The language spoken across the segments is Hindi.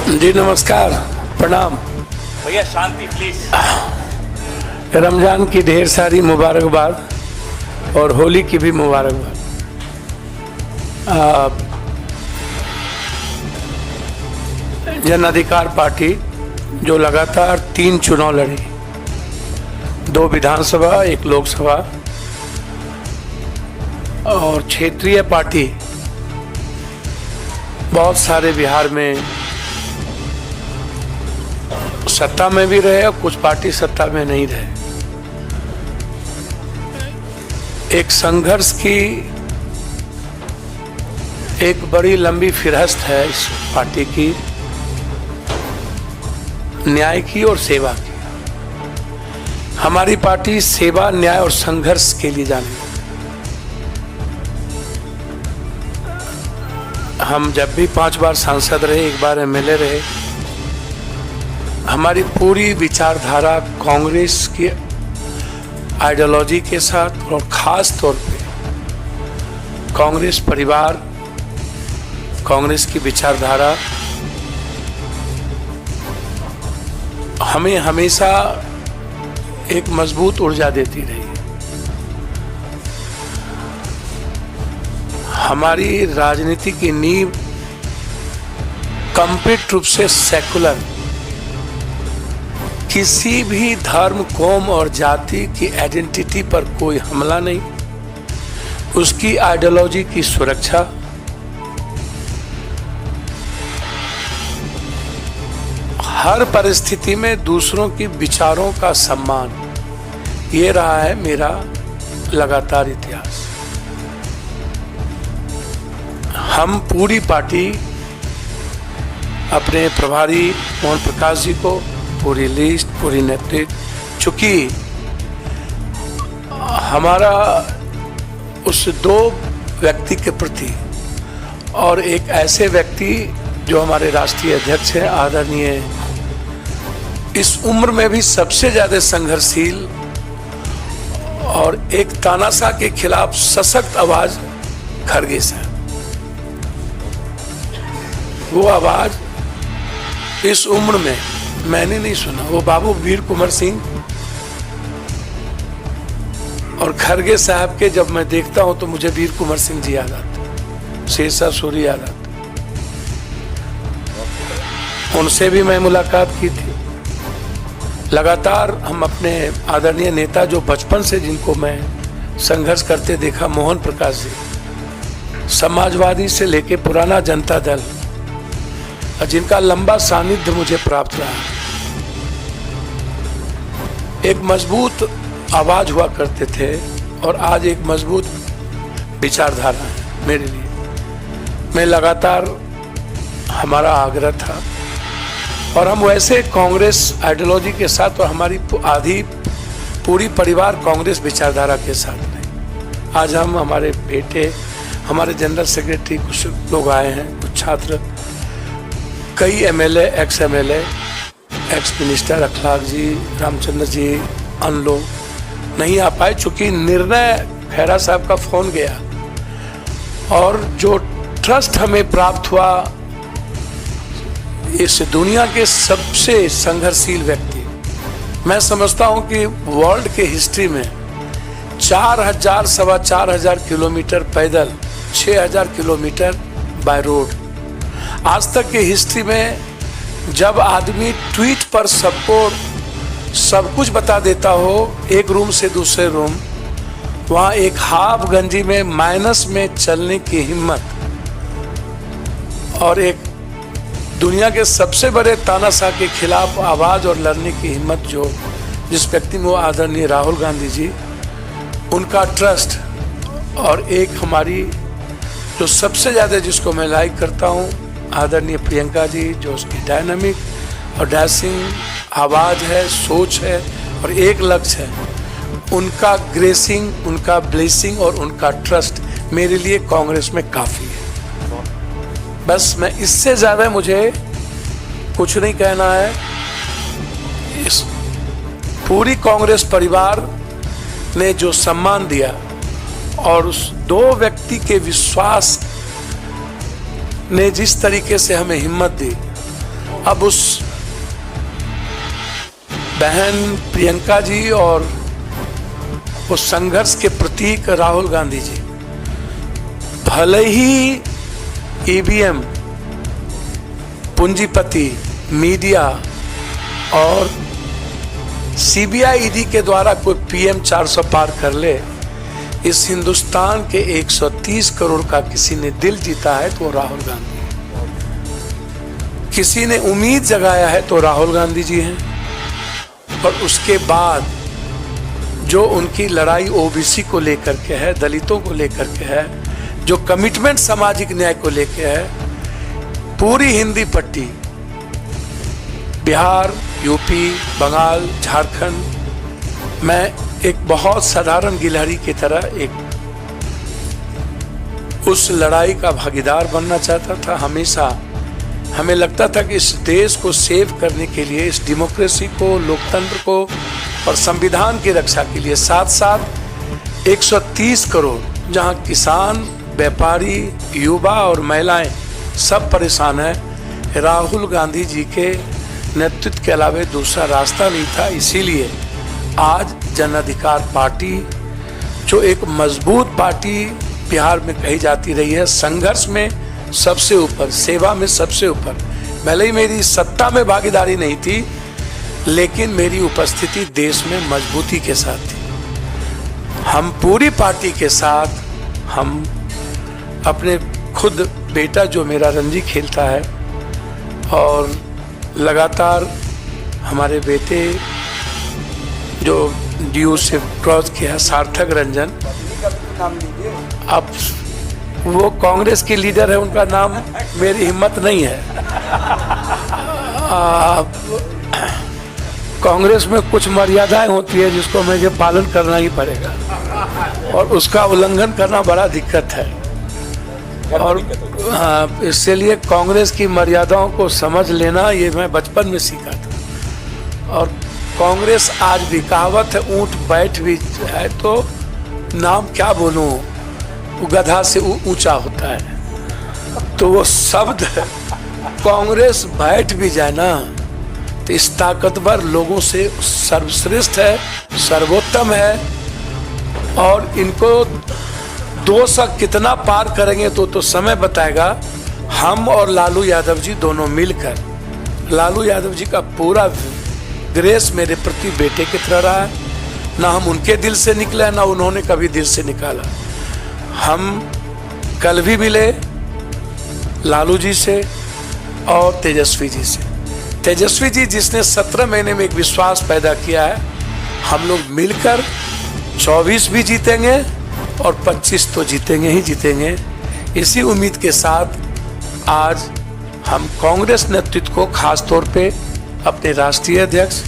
जी नमस्कार, प्रणाम। भैया शांति प्लीज। रमजान की ढेर सारी मुबारकबाद और होली की भी मुबारकबाद। जन अधिकार पार्टी जो लगातार 3 चुनाव लड़ी, 2 विधानसभा 1 लोकसभा, और क्षेत्रीय पार्टी बहुत सारे बिहार में सत्ता में भी रहे और कुछ पार्टी सत्ता में नहीं रहे। एक संघर्ष की एक बड़ी लंबी फिरहस्त है इस पार्टी की, न्याय की और सेवा की। हमारी पार्टी सेवा, न्याय और संघर्ष के लिए जानी। हम जब भी 5 बार सांसद रहे, 1 बार एमएलए रहे, हमारी पूरी विचारधारा कांग्रेस की आइडियोलॉजी के साथ और खास तौर पे कांग्रेस परिवार, कांग्रेस की विचारधारा हमें हमेशा एक मजबूत ऊर्जा देती रही। हमारी राजनीति की नींव कंप्लीट रूप से सेकुलर, किसी भी धर्म, कौम और जाति की आइडेंटिटी पर कोई हमला नहीं, उसकी आइडियोलॉजी की सुरक्षा, हर परिस्थिति में दूसरों के विचारों का सम्मान, ये रहा है मेरा लगातार इतिहास। हम पूरी पार्टी अपने प्रभारी मोहन प्रकाश जी को, पूरी लिस्ट, पूरी नेतृत्व, चूंकि हमारा उस 2 व्यक्ति के प्रति और एक ऐसे व्यक्ति जो हमारे राष्ट्रीय अध्यक्ष हैं, आदरणीय, इस उम्र में भी सबसे ज्यादा संघर्षशील और एक तानाशाह के खिलाफ सशक्त आवाज खरगे साहब। वो आवाज इस उम्र में मैंने नहीं सुना। वो बाबू वीर कुंवर सिंह और खरगे साहब के जब मैं देखता हूं तो मुझे वीर कुंवर सिंह जी याद आते, शेरशाह सूरी याद आते। उनसे भी मैं मुलाकात की थी। लगातार हम अपने आदरणीय नेता जो बचपन से जिनको मैं संघर्ष करते देखा, मोहन प्रकाश जी, समाजवादी से लेके पुराना जनता दल, जिनका लंबा सानिध्य मुझे प्राप्त रहा, एक मजबूत आवाज हुआ करते थे और आज एक मजबूत विचारधारा है मेरे लिए। मैं लगातार, हमारा आग्रह था और हम वैसे कांग्रेस आइडियोलॉजी के साथ और हमारी आधी पूरी परिवार कांग्रेस विचारधारा के साथ नहीं। आज हम, हमारे बेटे, हमारे जनरल सेक्रेटरी, कुछ लोग आए हैं, कुछ छात्र, कई MLA, ex MLA, ex minister अखलाक जी, रामचंद्र जी, अन्य लोग नहीं आ पाए चूंकि निर्णय खैरा साहब का फोन गया और जो ट्रस्ट हमें प्राप्त हुआ इस दुनिया के सबसे संघर्षशील व्यक्ति, मैं समझता हूं कि वर्ल्ड के हिस्ट्री में 4,000 सवा 4,000 किलोमीटर पैदल, 6,000 किलोमीटर बाय रोड, आज तक की हिस्ट्री में जब आदमी ट्वीट पर सबको सब कुछ बता देता हो, एक रूम से दूसरे रूम, वहां एक हाफ गंजी में माइनस में चलने की हिम्मत और एक दुनिया के सबसे बड़े तानाशाह के खिलाफ आवाज और लड़ने की हिम्मत जो जिस व्यक्ति में, वो आदरणीय राहुल गांधी जी, उनका ट्रस्ट, और एक हमारी जो सबसे ज्यादा जिसको मैं लाइक करता हूं, आदरणीय प्रियंका जी, जो उसकी डायनामिक और डैशिंग आवाज है, सोच है और एक लक्ष्य है, उनका ग्रेसिंग, उनका ब्लेसिंग और उनका ट्रस्ट मेरे लिए कांग्रेस में काफी है। बस मैं इससे ज्यादा मुझे कुछ नहीं कहना है। इस पूरी कांग्रेस परिवार ने जो सम्मान दिया और उस 2 व्यक्ति के विश्वास ने जिस तरीके से हमें हिम्मत दी, अब उस बहन प्रियंका जी और उस संघर्ष के प्रतीक राहुल गांधी जी, भले ही ईवीएम, पूंजीपति, मीडिया और सीबीआई ईडी के द्वारा कोई पीएम 400 पार कर ले, इस हिंदुस्तान के 130 करोड़ का किसी ने दिल जीता है तो राहुल गांधी है। किसी ने उम्मीद जगाया है तो राहुल गांधी जी हैं। और उसके बाद जो उनकी लड़ाई ओबीसी को लेकर के है, दलितों को लेकर के है, जो कमिटमेंट सामाजिक न्याय को लेकर है, पूरी हिंदी पट्टी, बिहार, यूपी, बंगाल, झारखंड, मैं एक बहुत साधारण गिलहरी की तरह एक उस लड़ाई का भागीदार बनना चाहता था। हमेशा हमें लगता था कि इस देश को सेव करने के लिए, इस डेमोक्रेसी को, लोकतंत्र को और संविधान की रक्षा के लिए साथ साथ 130 करोड़, जहां किसान, व्यापारी, युवा और महिलाएं सब परेशान हैं, राहुल गांधी जी के नेतृत्व के अलावा दूसरा रास्ता नहीं था। इसीलिए आज जन अधिकार पार्टी, जो एक मजबूत पार्टी बिहार में कही जाती रही है, संघर्ष में सबसे ऊपर, सेवा में सबसे ऊपर, भले ही मेरी सत्ता में भागीदारी नहीं थी, लेकिन मेरी उपस्थिति देश में मजबूती के साथ थी। हम पूरी पार्टी के साथ, हम अपने खुद बेटा जो मेरा रणजी खेलता है और लगातार हमारे बेटे जो ड्यू से क्रॉस किया, सार्थक रंजन, अब वो कांग्रेस की लीडर है, उनका नाम मेरी हिम्मत नहीं है। कांग्रेस में कुछ मर्यादाएं होती है जिसको मुझे पालन करना ही पड़ेगा और उसका उल्लंघन करना बड़ा दिक्कत है। और इसलिए कांग्रेस की मर्यादाओं को समझ लेना, ये मैं बचपन में सीखा था। और कांग्रेस आज भी, कहावत है, ऊंट बैठ भी है तो नाम क्या बोलूं, गधा से ऊंचा होता है। तो वो शब्द कांग्रेस बैठ भी जाए ना, तो इस ताकतवर लोगों से सर्वश्रेष्ठ है, सर्वोत्तम है। और इनको 200 कितना पार करेंगे तो समय बताएगा। हम और लालू यादव जी दोनों मिलकर, लालू यादव जी का पूरा ग्रेस मेरे प्रति बेटे की तरह रहा है, ना हम उनके दिल से निकले, ना उन्होंने कभी दिल से निकाला। हम कल भी मिले लालू जी से और तेजस्वी जी से। तेजस्वी जी जिसने 17 महीने में एक विश्वास पैदा किया है, हम लोग मिलकर 24 भी जीतेंगे और 25 तो जीतेंगे ही जीतेंगे। इसी उम्मीद के साथ आज हम कांग्रेस नेतृत्व को, खास तौर पे अपने राष्ट्रीय अध्यक्ष,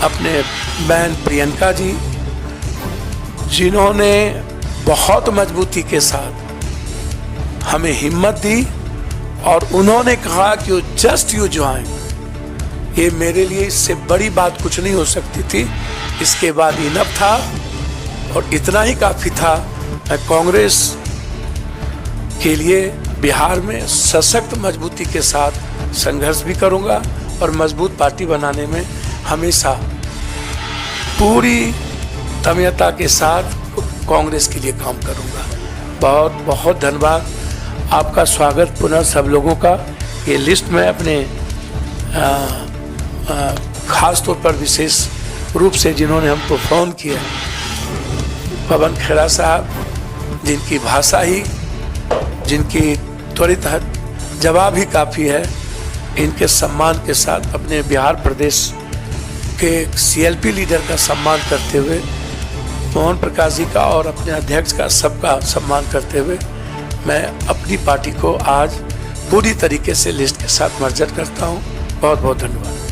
अपने बहन प्रियंका जी, जिन्होंने बहुत मजबूती के साथ हमें हिम्मत दी और उन्होंने कहा कि जस्ट यू ज्वाइन, ये मेरे लिए इससे बड़ी बात कुछ नहीं हो सकती थी। इसके बाद इनफ था और इतना ही काफी था। मैं कांग्रेस के लिए बिहार में सशक्त मजबूती के साथ संघर्ष भी करूंगा और मजबूत पार्टी बनाने में हमेशा पूरी तन्मयता के साथ कांग्रेस के लिए काम करूंगा। बहुत बहुत धन्यवाद। आपका स्वागत पुनः सब लोगों का। ये लिस्ट में अपने खास तौर पर विशेष रूप से जिन्होंने हमको फोन किया, पवन खेड़ा साहब, जिनकी भाषा ही, जिनकी त्वरित जवाब ही काफ़ी है, इनके सम्मान के साथ अपने बिहार प्रदेश के सीएलपी लीडर का सम्मान करते हुए, मोहन प्रकाश जी का और अपने अध्यक्ष का, सबका सम्मान करते हुए, मैं अपनी पार्टी को आज पूरी तरीके से लिस्ट के साथ मर्जर करता हूं। बहुत बहुत धन्यवाद।